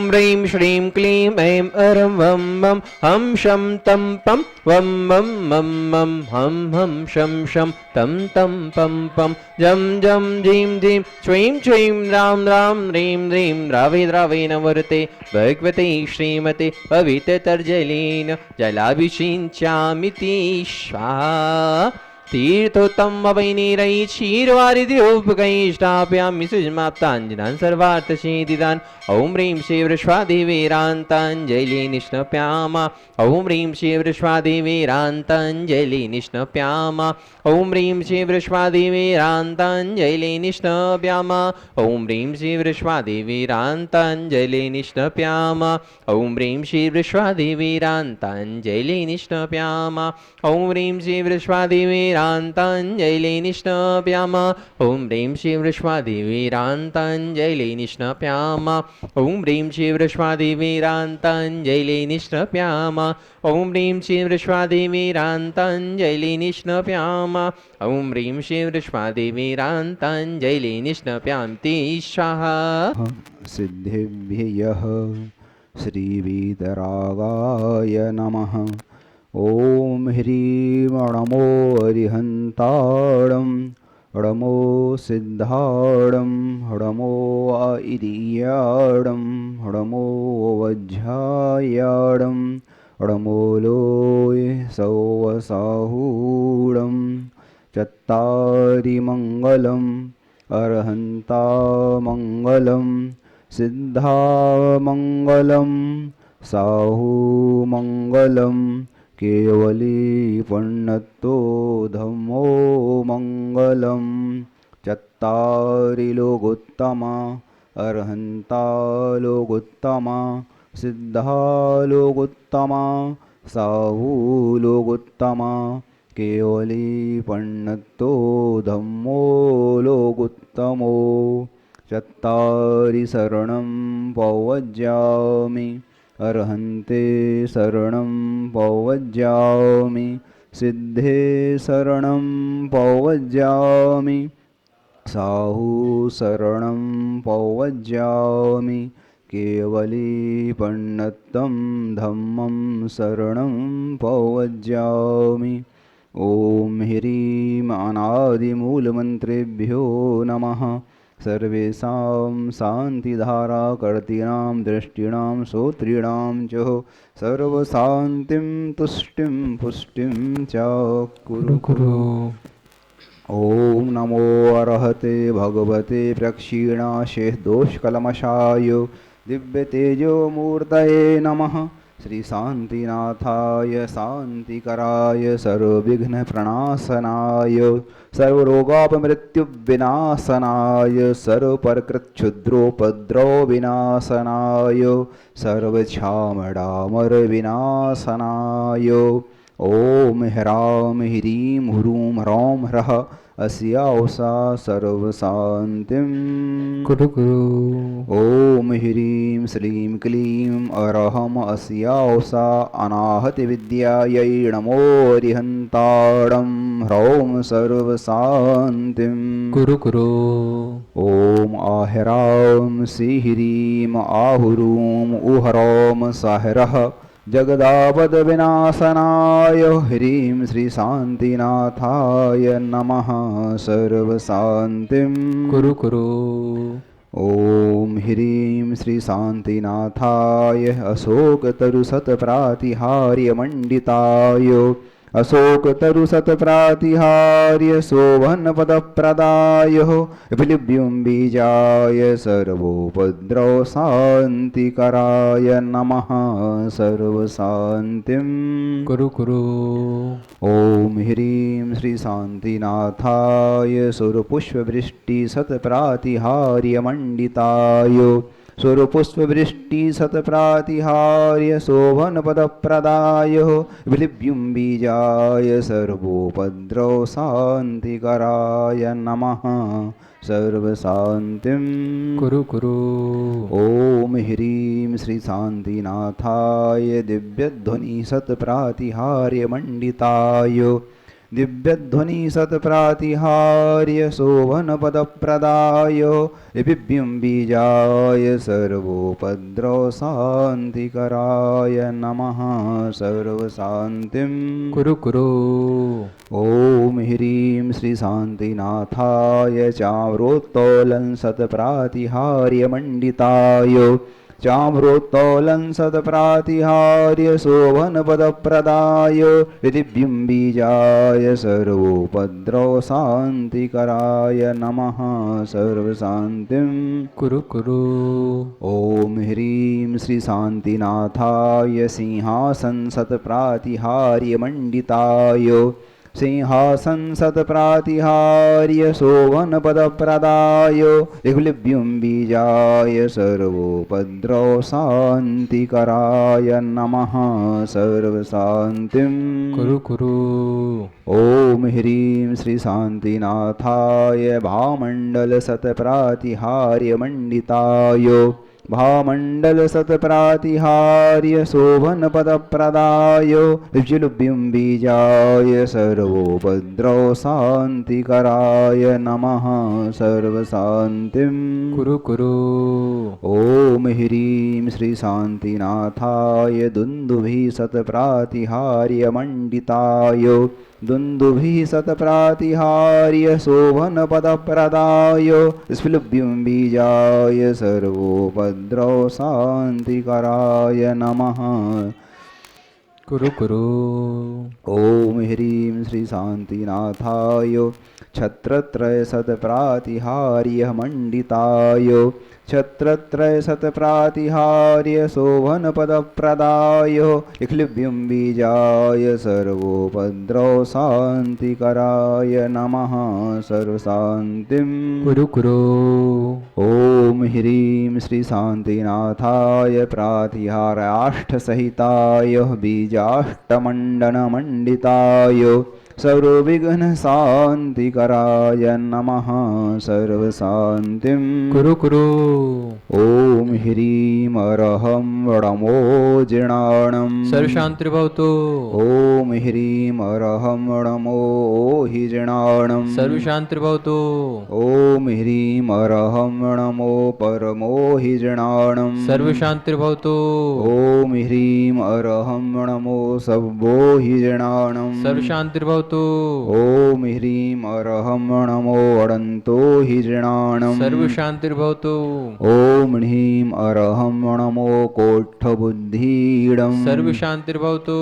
ह्रीं श्रीं क्लीं ऐं अरं वं वं हं शं तं पं वं वं मं मं हं हं शं शं तं तं पं पं जं जं जीं जीं श्रीं श्रीं रां रां ह्रीं ह्रीं द्रावे द्रावे नमोऽर्ते भगवते श्रीमते पवित्रतर्जलीन जलाभिषिञ्चामि स्वाहा तीर्थोत्तमवैनीरै क्षीरवारिधिरूपकैष्टाभ्यां सुषमाप्ताञ्जनान् सर्वार्थसिद्धिदान् ॐ ह्रीं शिवृष्वादिवीरान्ताञ्जलि निष्णप्यामा ॐ ह्रीं शिवृष्वादिवीरान्ताञ्जलि निष्णप्यामा ॐ ह्रीं शिवृष्वादिवीरान्ताञ्जलि निष्णप्यामा ॐ ह्रीं शिवृष्वादिवीरान्ताञ्जलि निष्णप्यामा ॐ ह्रीं शिवृष्वादिवीरान्ताञ्जलि निष्णप्यामा ॐ ह्रीं शिवृष्वादिवीरान्ताञ्जलि निष्णप्यामा ॐ ह्रीं शिवृष्वादिवीरान्ताञ्जलि निष्णप्यामा ॐ ह्रीं शिवृष्वादिवीरान्ताञ्जलि निष्णप्यामा ॐ ह्रीं शिवृष्वादिवीरान्ताञ्जलि निष्णप्यामा ॐ ह्रीं शिवृष्वादिवीरान्ताञ्जलि निष्णप्यान्ति स्वाहा सिद्धिभ्यः श्रीवीतरागाय नमः। ॐ ह्रीं णमो अरिहन्ताणं णमो सिद्धाणं णमो आइर्याणं णमो वज्झायाणं णमो लोय सौवसाहूणं चत्तारि मङ्गलम् अर्हन्तामङ्गलं सिद्धामङ्गलं साहूमङ्गलं केवली पण्णत्तो धम्मो मङ्गलं चत्तारि लोकोत्तमा अर्हन्ता लोकोत्तमा सिद्धा लोकोत्तमा साहूलोकोत्तमा केवली पण्णत्तो धम्मो लोकोत्तमो चत्तारि शरणं पवज्यामि अर्हन्ते शरणं पवज्यामि सिद्धे शरणं पवज्यामि साहू शरणं पवज्यामि केवली पण्णत्तं धम्मं शरणं पवज्यामि। ॐ ह्रीं अनादिमूलमन्त्रेभ्यो नमः। सर्वेषां शान्तिधाराकर्तॄणां दृष्टीणां श्रोतॄणां च सर्वशान्तिं तुष्टिं पुष्टिं च कुरु कुरु। ॐ नमो अर्हते भगवते प्रक्षीणाशेषदोषकल्मषाय दिव्यतेजोमूर्तये नमः। श्रीशान्तिनाथाय शान्तिकराय सर्वविघ्नप्रणाशनाय सर्वरोगापमृत्युविनाशनाय सर्वप्रकृच्छुद्रोपद्रवविनाशनाय सर्वक्षामडामरविनाशनाय ॐ ह्रां ह्रीं ह्रूं ह्रौं ह्रः अस्यावसा सर्वशान्तिं कुरु कुरु। ॐ ह्रीं श्रीं क्लीं अरहम् अस्यावसा अनाहतविद्यायै नमो अरिहन्ताणं ह्रौं सर्वशान्तिं कुरु कुरु। ॐ आह्रां श्रीह्रीं आहुरूं उह्रौं साह्रः जगदापदविनाशनाय ह्रीं श्रीशान्तिनाथाय नमः सर्वशान्तिं कुरु कुरु। ॐ ह्रीं श्रीशान्तिनाथाय अशोकतरुशतप्रातिहार्यमण्डिताय अशोकतरुशतप्रातिहार्य शोभनपदप्रदाय विलिभ्युं बीजाय सर्वोपद्रवशान्तिकराय नमः सर्वशान्तिं कुरु कुरु। ॐ ह्रीं श्रीशान्तिनाथाय सुरपुष्पवृष्टिशतप्रातिहार्यमण्डिताय सुरपुष्पवृष्टिशतप्रातिहार्य शोभनपदप्रदाय विलिभ्युं बीजाय सर्वोपद्रवशान्तिकराय नमः सर्वशान्तिं कुरु कुरु। ॐ ह्रीं श्रीशान्तिनाथाय दिव्यध्वनिशतप्रातिहार्यमण्डिताय दिव्यध्वनि सत्प्रातिहार्य शोभनपदप्रदाय बिभ्युं बीजाय सर्वोपद्रवशान्तिकराय नमः सर्वशान्तिं कुरु कुरु ॐ ह्रीं श्रीशान्तिनाथाय चाम्रोत्तोलं सत्प्रातिहार्यमण्डिताय चाम्रोत्तोलं सत्प्रातिहार्य शोभनपदप्रदाय दिव्यं बीजाय सर्वोपद्रवशान्तिकराय नमः सर्वशान्तिं कुरु कुरु ॐ ह्रीं श्रीशान्तिनाथाय सिंहासन सत्प्रातिहार्यमण्डिताय सिंहासन सत्प्रातिहार्य शोभनपदप्रदाय दिग्लिभ्युं बीजाय सर्वोपद्रवशान्तिकराय नमः सर्वशान्तिं कुरु कुरु ॐ ह्रीं श्रीशान्तिनाथाय भामण्डलसत्प्रातिहार्यमण्डिताय भामण्डलसत्प्रातिहार्य शोभनपदप्रदाय विजुलुभ्युं बीजाय सर्वोपद्रवशान्तिकराय नमः सर्वशान्तिं कुरु कुरु ॐ ह्रीं श्रीशान्तिनाथाय दुन्दुभिः सत्प्रातिहार्यमण्डिताय दुन्दुभिः सत्प्रातिहार्य शोभनपदप्रदाय स्फुलिभ्युं बीजाय सर्वोपद्रवशान्तिकराय नमः कुरु कुरु ॐ ह्रीं श्रीशान्तिनाथाय छत्रत्रय सत्प्रातिहार्यमण्डिताय छत्रत्रय सत्प्रातिहार्य शोभनपदप्रदाय इक्लिभ्युं बीजाय सर्वोपद्रवशान्तिकराय नमः सर्वशान्तिं कुरु कुरु ॐ ह्रीं श्रीशान्तिनाथाय प्रातिहाराष्टसहिताय बीजाष्टमण्डनमण्डिताय सर्वविघ्नशान्तिकराय नमः सर्वशान्तिं कुरु कुरु ॐ ह्रीं अरहं नमो जिणाणं सर्वशान्तिर्भवतु ॐ ह्रीं अरहं नमो हि जिणाणं सर्वशान्तिर्भवतु ॐ ह्रीं अरहं नमो परमो हि जिणाणं सर्वशान्तिर्भवतु ॐ ह्रीं अरहं नमो सव्वो हि जिणाणं सर्वशान्तिर्भवतु ॐ ह्रीं अरहं नमो अडन्तो हि जिणाणं सर्वशान्तिर्भवतु ॐ ह्रीं अरहं नमो कोट्ठबुद्धीडं सर्वशान्तिर्भवतु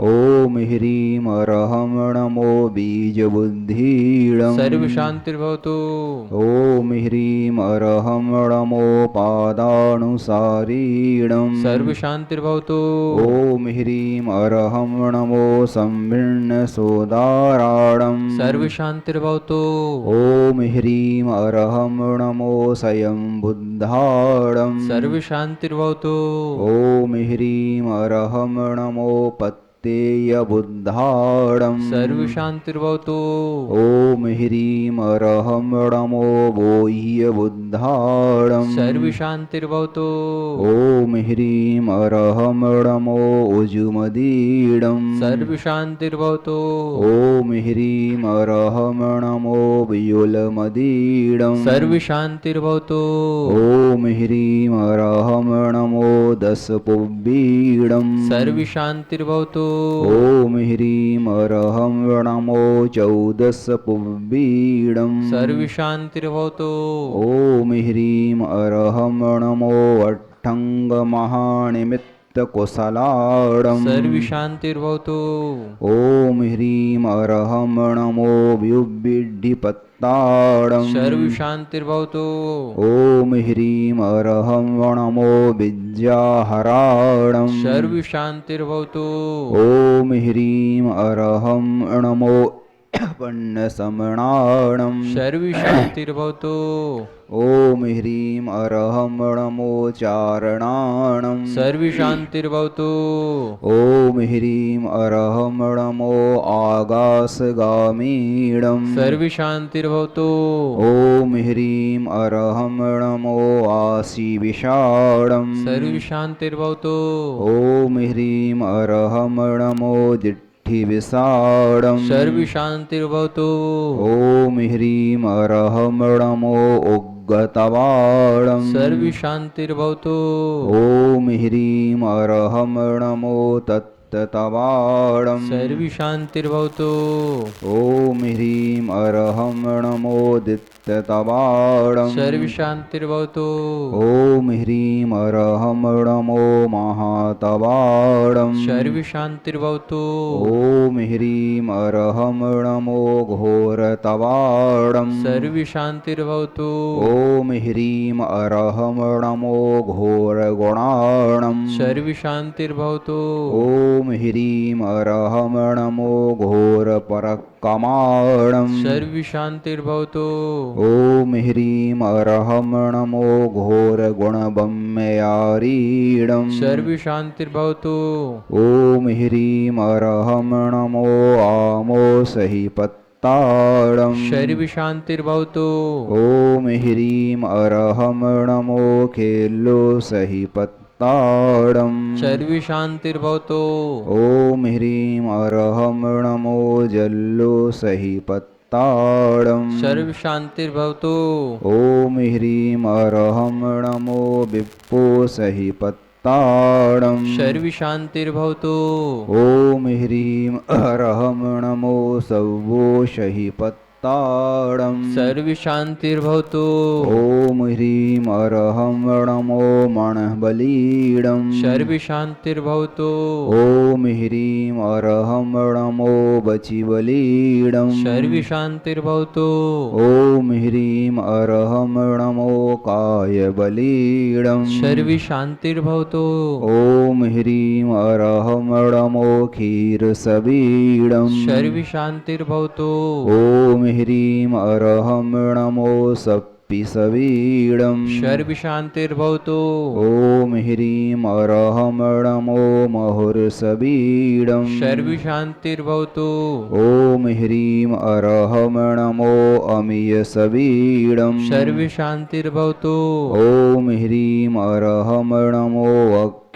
ॐ ह्रीं अरहं नमो बीजबुद्धीडं सर्वशान्तिर्भवतु ॐ ह्रीं अरहं नमो पादानुसारीणं सर्वशान्तिर्भवतु ॐ ह्रीं अरहं नमो संभिन्नसोदाराणं सर्वशान्तिर्भवतु ॐ ह्रीं अरहं नमो स्वयं बुद्धाणं सर्वशान्तिर्भवतु ॐ ह्रीं अरहं नमो पत्तेयबुद्धाणं सर्वशान्तिर्भवतु ॐ ह्रीं अरहं नमो बोह्यबुद्धाणं सर्वशान्तिर्भवतु ॐ ह्रीं अरहं नमो उजुमदीडं सर्वशान्तिर्भवतु ॐ ह्रीं अरहं नमो व्युलमदीडं सर्वशान्तिर्भवतु ॐ ह्रीं अरहं नमो दशपुब्बीडं सर्वशान्तिर्भवतु ॐ ह्रीं अरहं नमो चौदशपुब्बीडं सर्वशान्तिर्भवतु ॐ ह्रीं अरहं नमो अट्टङ्गमहानिमित्तकुशलाडं सर्वशान्तिर्भवतु ॐ ह्रीं अरहं नमो व्युब्बिड्ढिपत्ताडं सर्वशान्तिर्भवतु ॐ ह्रीं अरहं नमो विद्याहराणं सर्वशान्तिर्भवतु ॐ ह्रीं अरहं नमो पन्नसमणाणं सर्वशान्तिर्भवतु ॐ ह्रीं अरहं नमो चारणाणं सर्वशान्तिर्भवतु ॐ ह्रीं अरहं नमो आगासगामीणं सर्वशान्तिर्भवतु ॐ ह्रीं अरहं नमो आशीविषाणं सर्वशान्तिर्भवतु ॐ ह्रीं अरहं नमो विष्ठि विषाणम् सर्वशान्तिर्भवतु ॐ ह्रीं अरहं नमो उग्गतवाणम् सर्वशान्तिर्भवतु ॐ ह्रीं अरहं नमो तत्तवाणम् सर्वशान्तिर्भवतु ॐ ह्रीं अरहं नमो दित्तवाणम् सर्वशान्तिर्भवतु ॐ ह्रीं अरहं नमो महातवाणम् सर्वशान्तिर्भवतु ॐ ह्रीं अरहं नमो घोरतवाणम् सर्वशान्तिर्भवतु ॐ ह्रीं अरहं नमो घोरगुणाणम् सर्वशान्तिर्भवतु ॐ ह्रीं अरहं नमो घोरपरकमाणम् सर्वशान्तिर्भवतु ॐ ह्रीं अरहं नमो घोरगुणबम्मयारीणम् सर्वशान्तिर्भवतु ॐ ह्रीं अरहं नमो आमोसहिपत्ताणम् सर्वशान्तिर्भवतु ॐ ह्रीं अरहं नमो खेल्लोसहिपत्ताणम् सर्वशान्तिर्भवतु ॐ ह्रीं अरहं नमो जल्लोसहिपत्ताणम् सर्वशान्तिर्भवतु ॐ ह्रीं अरहं नमो विप्पोसहिपत्ताणम् सर्वशान्तिर्भवतु ॐ ह्रीं अरहं नमो सव्वोषहिपत्ताणम् सर्वशान्तिर्भवतु ॐ ह्रीं अरहं नमो मणबलीडम् सर्वशान्तिर्भवतु ॐ ह्रीं अरहं नमो बचिबलीडम् सर्वशान्तिर्भवतु ॐ ह्रीं अरहं नमो कायबलीडम् सर्वशान्तिर्भवतु ॐ ह्रीं अरहं नमो क्षीरसबीडम् सर्वशान्तिर्भवतु ॐ ह्रीं अरहं नमो सप्पिसबीडम् सर्वशान्तिर्भवतु ॐ ह्रीं अरहं नमो महुर्सबीडम् सर्वशान्तिर्भवतु ॐ ह्रीं अरहं नमो अमीयसबीडम् सर्वशान्तिर्भवतु ॐ ह्रीं अरहं नमो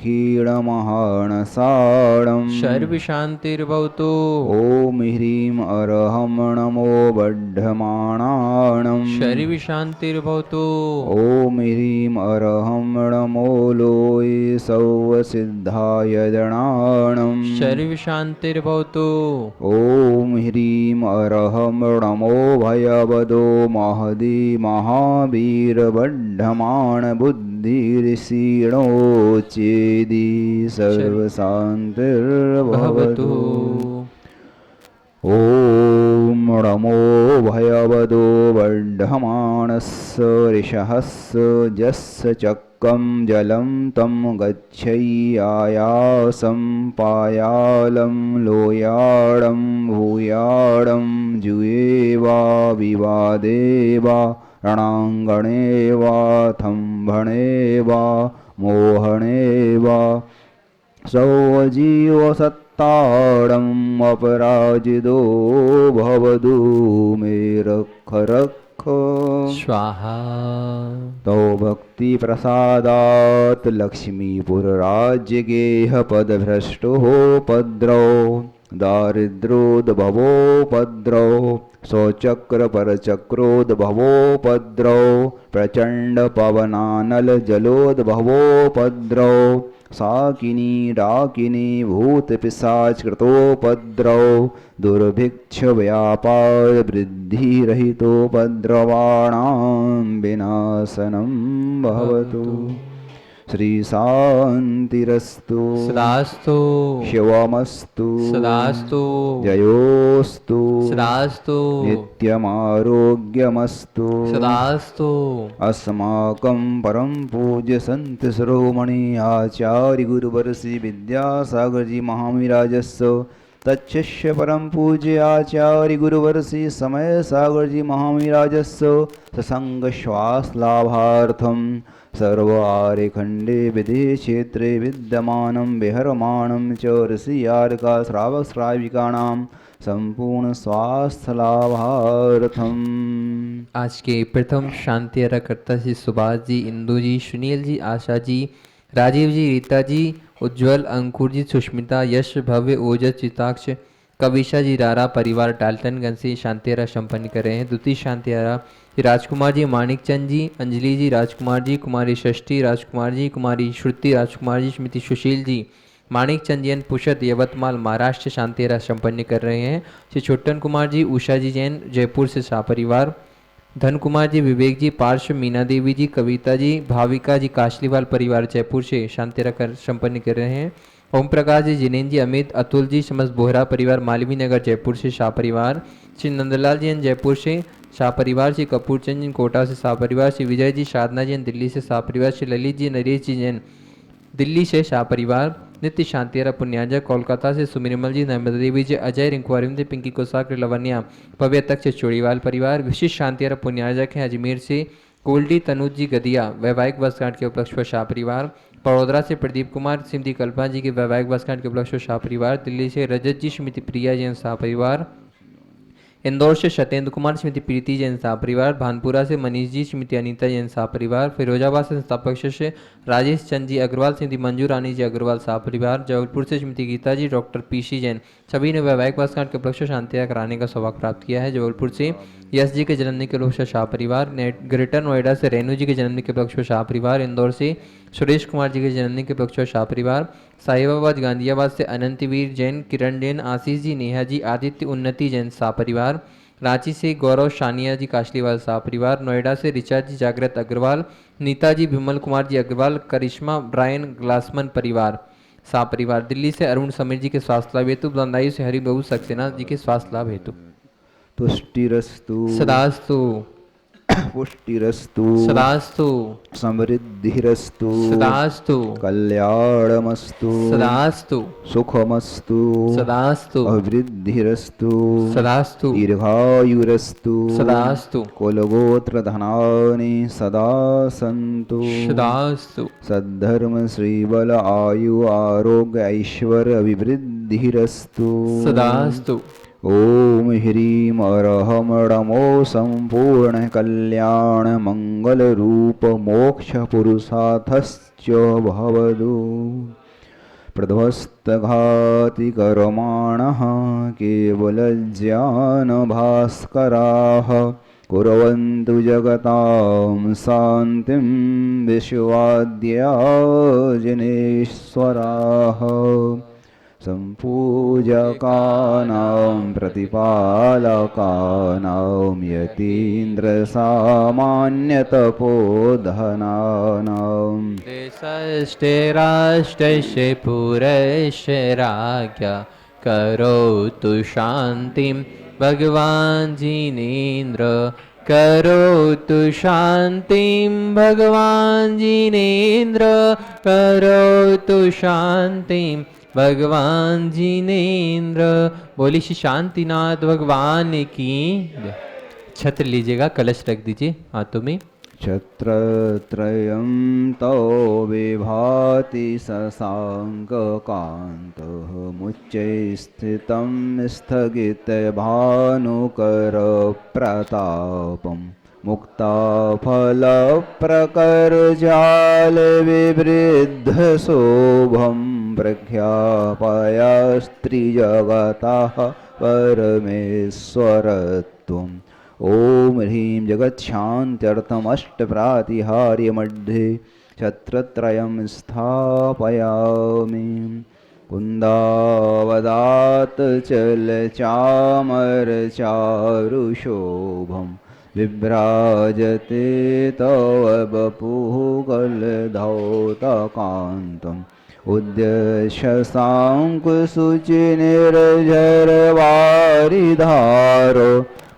क्षीणमहानसाणम् सर्वशान्तिर्भवतु ॐ ह्रीं अरहं नमो बड्ढमाणाणम् सर्वशान्तिर्भवतु ॐ ह्रीं अरहं नमो लोये सौवसिद्धाय जनाणम् सर्वशान्तिर्भवतु ॐ ह्रीं अरहं नमो भयवदो महदी महावीरबड्ढमाणबुद्धिर्षीणो चेदि सर्वशान्तिर्भवतु ॐ नमो भयवदो बड्ढमाणस्य ऋषहस्य यस्य चक्रं जलं तं गच्छय्यायासं पायालं लोयाडं भूयाडं जुये वा विवादे वा रणाङ्गणे वा थम्भणे वा मोहणे वा सौजीवसत्ताडम् अपराजितो भवतु मे रक्ष रक्ष स्वाहा तौ भक्तिप्रसादात् लक्ष्मीपुरराज्यगेहपदभ्रष्टोपद्रौ दारिद्र्योद्भवोपद्रौ स्वचक्रपरचक्रोद्भवोपद्रौ प्रचण्डपवनानलजलोद्भवोपद्रौ साकिनी डाकिनी भूतपिशाचकृतोपद्रौ दुर्भिक्षव्यापारवृद्धिरहितोपद्रवाणां विनाशनं भवतु श्रीशान्तिरस्तु सदास्तु शिवमस्तु सदास्तु जयोस्तु सदास्तु नित्यमारोग्यमस्तु सदास्तु अस्माकं परम पूज्य संत शिरोमणि आचार्य गुरुवर श्री विद्यासागर जी महाविराजस्य तच्छिष्य परम पूज्य आचार्य गुरुवर श्री समय सागर जी महाविराजस्य ससंग श्वास लाभार्थम सर्व आर्यखंडे विदेह क्षेत्रे विद्यमानं विहरमाणं च ऋषियार्का श्रावक श्राविकाणां संपूर्ण स्वास्थ्य लाभार्थम। आज के प्रथम शांति करता श्री सुभाष जी, इंदु जी, सुनील जी, आशा जी, राजीव जी, रीता जी, उज्जवल, अंकुर जी, सुष्मिता, यश, भव्य, ओजस, चिताक्ष, कविशा जी रारा परिवार डाल्टनगंज से शांतिहारा संपन्न कर रहे हैं। द्वितीय शांतिहारा राजकुमार जी, माणिक चंद जी, अंजलि जी, राजकुमार जी, कुमारी षष्ठी राजकुमार जी, कुमारी श्रुति राजकुमार जी, श्रीमती सुशील जी, माणिक चंद जैन पुषद यवतमाल महाराष्ट्र शांतिहारा संपन्न कर रहे हैं। श्री छोटन कुमार जी, उषा जी जैन जयपुर से शाह परिवार, धन कुमार जी, विवेक जी, पार्श्व मीना देवी जी, कविता जी, भाविका जी, काशलीवाल परिवार जयपुर से शांतिहारा कर संपन्न कर रहे हैं। ओम प्रकाश जी, जिनेन्द्र जी, अमित, अतुल जी, समस्त बोहरा परिवार मालवी नगर जयपुर से शाह परिवार, श्री नंदलाल जैन जयपुर से शाह परिवार, श्री कपूर चंद जैन कोटा से शाह परिवार, श्री विजय जी, साधना जैन दिल्ली से शाह परिवार, श्री ललित जी, नरेश जी जैन दिल्ली से शाह परिवार, नित्य शांतिहारा पुण्याजा कोलकाता से सुमिरमल जी, नर्मदा देवी जी, अजय रिंकू अरविंद पिंकी कोसाक लवन्या भव्य तक से चोड़ीवाल परिवार, विशिष्ट शांतिहारा पुण्याजक हैं अजमेर से कोल्डी तनुज जी गदिया वैवाहिक वर्षगांठ के उपलक्ष्य पर शाह परिवार, बड़ोदरा से प्रदीप कुमार श्रीमती कल्पना जी के वैवाहिक वर्षगांठ के उपलक्ष्य पर शाह परिवार, दिल्ली से रजत जी, श्रीमती प्रिया जैन शाह परिवार, इंदौर से सत्येंद्र कुमार श्रीमती प्रीति जैन शाह परिवार, भानपुरा से मनीष जी, श्रीमती अनीता जैन शाह परिवार, फिरोजाबाद से संस्थापक से राजेश चंद जी अग्रवाल, श्रीमती मंजू रानी जी अग्रवाल शाह परिवार, जबलपुर से श्रीमती गीता जी, डॉक्टर पीसी जैन सभी ने वैवाहिक वर्षगांठ के उपलक्ष्य शांतिहारा कराने का सौभाग्य प्राप्त किया है। जबलपुर से यश जी के जन्मदिन के उपलक्ष्य शाह परिवार, ग्रेटर नोएडा से रेणु जी के जन्मदिन के उपलक्ष्य शाह परिवार, इंदौर से सुरेश कुमार जी के जन्मदिन के उपलक्ष्य शाह परिवार, साहिबाबाद गांधीआबाद से अनंतवीर जैन, किरण जैन, आशीष जी, नेहा जी, आदित्य उन्नति जैन शाह परिवार, रांची से गौरव शानिया जी काशलीवाल शाह परिवार, नोएडा से ऋचा जी जागृत अग्रवाल, नीता जी, विमल कुमार जी अग्रवाल, करिश्मा ब्रायन ग्लासमन परिवार शाह परिवार, दिल्ली से अरुण समीर जी के स्वास्थ्य लाभ हेतु, बंदायु से हरिबाबू सक्सेना जी के स्वास्थ्य लाभ हेतु। तुष्टिरस्तु सदास्तु पुष्टिरस्तु सदास्तु समृद्धिरस्तु सदास्तु कल्याणमस्तु सदास्तु सुखमस्तु सदास्तु अभिवृद्धिरस्तु सदास्तु दीर्घायुरस्तु सदास्तु कुलगोत्रधनानि सदा सन्तु सदास्तु सद्धर्म श्रीबल आयु आरोग्य ऐश्वर्य अभिवृद्धिरस्तु सदास्तु। ओम ह्रीं अरहम डमो संपूर्ण कल्याण मंगल रूप मोक्ष पुरुषार्थश्च भवतु। प्रध्वस्तघाति कर्माणः केवल ज्ञान भास्कराः कुर्वन्तु जगतां शान्तिं विश्वाद्या जनेश्वराः। सम्पूजकानां प्रतिपालकानां यतीन्द्रसामान्यतपोधनानां षष्ठे राष्ट्रस्य पुरस्य राज्ञा करोतु शान्तिं भगवान् जिनेन्द्र करोतु शान्तिं भगवान् जिनेन्द्र करोतु शान्तिं भगवान जिनेन्द्र। बोली श्री शांतिनाथ भगवान की। छत्र लीजिएगा, कलश रख दीजिए हाथों में। छत्रत्रयं तौ विभाति शशाङ्ककान्तः मुच्चैस्थितं स्थगितभानुकरप्रतापम् मुक्ताफलप्रकरजालविवृद्धशोभं प्रख्यापयस्त्रिजगतः परमेश्वरत्वम्। ओम ह्रीं जगत्शान्त्यर्थमष्टप्रातिहार्यमध्ये छत्रत्रयं स्थापयामि। कुन्दावदात् चलचामरचारुशोभं विभ्राजते तव वपुः कलधौतकान्तम्। उद्यशशाङ्कुशुचिनिर्झरवारिधारो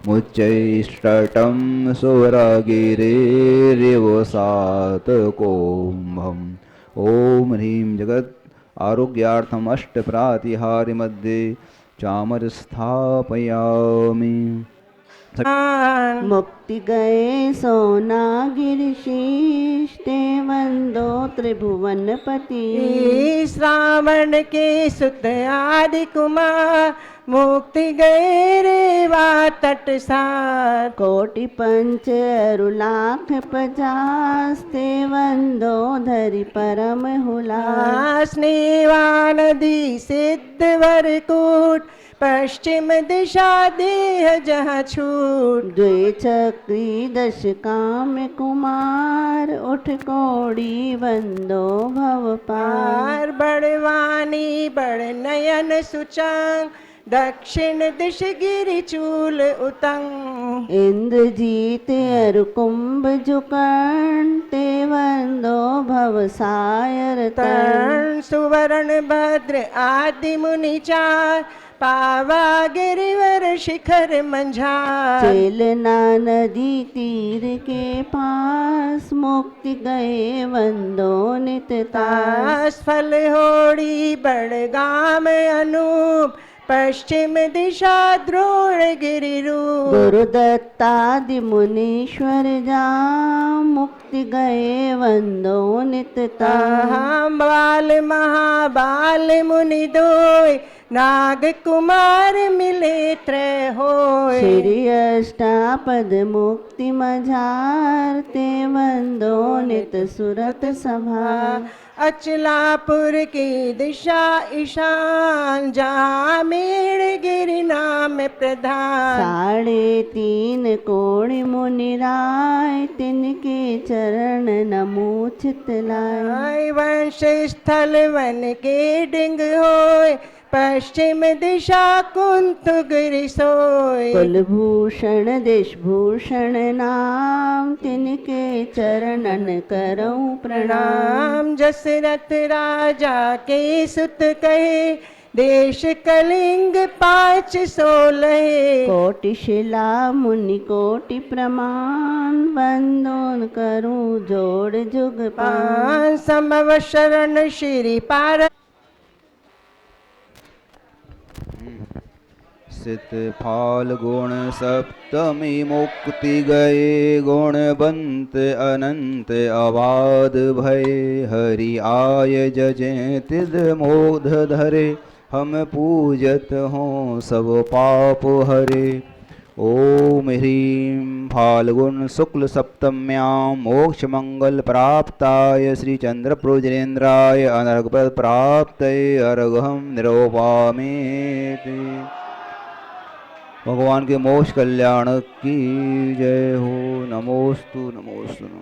मुच्चैष्टं सुरगिरेरिवसात्कुम्भम्। ओम ह्रीं जगत् आरोग्यार्थम अष्टप्रातिहार्य मध्ये चामर स्थापयामि। मुक्ति गए सोनागिरिशीष्टे वंदो त्रिभुवनपति। श्रावण के सुत आदि कुमार मुक्ति गए रेवा तट सार। कोटि पंच अरु लाख 50 ते वंदो धरि परम हुलास। स्नेवा नदी सिद्ध वरकूट पश्चिम दिशा देह जहाँ छूट। द्वे चक्री 10 काम कुमार उठ कोड़ी वंदो भव पार। पार बड़वानी बड़ नयन सुचंग दक्षिण दिश गिरि चूल उतंग। इंद्रजीत अरु कुंभ जुकर्ण ते वंदो भव सायर तरण। तरण सुवर्ण भद्र आदि मुनि चार पावा गिरिवर शिखर मंझार। चेलना नदी तीर के पास मुक्ति गए वंदो नित तास। तास फल होड़ी बड़गाम अनूप पश्चिम दिशा द्रोण गिरि रूप। गुरु दत्तादि मुनीश्वर जा मुक्ति गए वंदो नित तास। ताहां बाल महाबाल मुनि दोय नाग कुमार मिले त्रय होय। श्री अष्टापद मुक्ति मझार ते वंदो नित सुरत सभा। अचलापुर की दिशा ईशान जहाँ मेड़ गिरि नाम प्रधान। 3.5 कोणि मुनि राय तिनके चरण नमोचित लाय। वंश स्थल वन के डिंग होय पश्चिम दिशा कुंत गिरि सोय। कुलभूषण देशभूषण नाम तिनके चरणन करऊं प्रणाम। जसरथ राजा के सुत कहे देश कलिंग 516। कोटि शिला मुनि कोटि प्रमाण वंदन करूं जोड़ जुग पान। संभव शरण श्री पार। सित फाल गुण सप्तमी मुक्ति गए गुणवंत अनंत अबाध भय। हरि आय जजें तिद मोध धरे हम पूजत हों सब पाप हरे। ओम ह्रीं फाल्गुन शुक्ल सप्तम्यां मोक्ष मंगल प्राप्ताय श्री चंद्र प्रोजनेन्द्राय अनर्घ प्राप्तये अर्घं निरूपामि। भगवान के मोक्ष कल्याण की जय हो। नमोस्तु नमोस्तु नमो।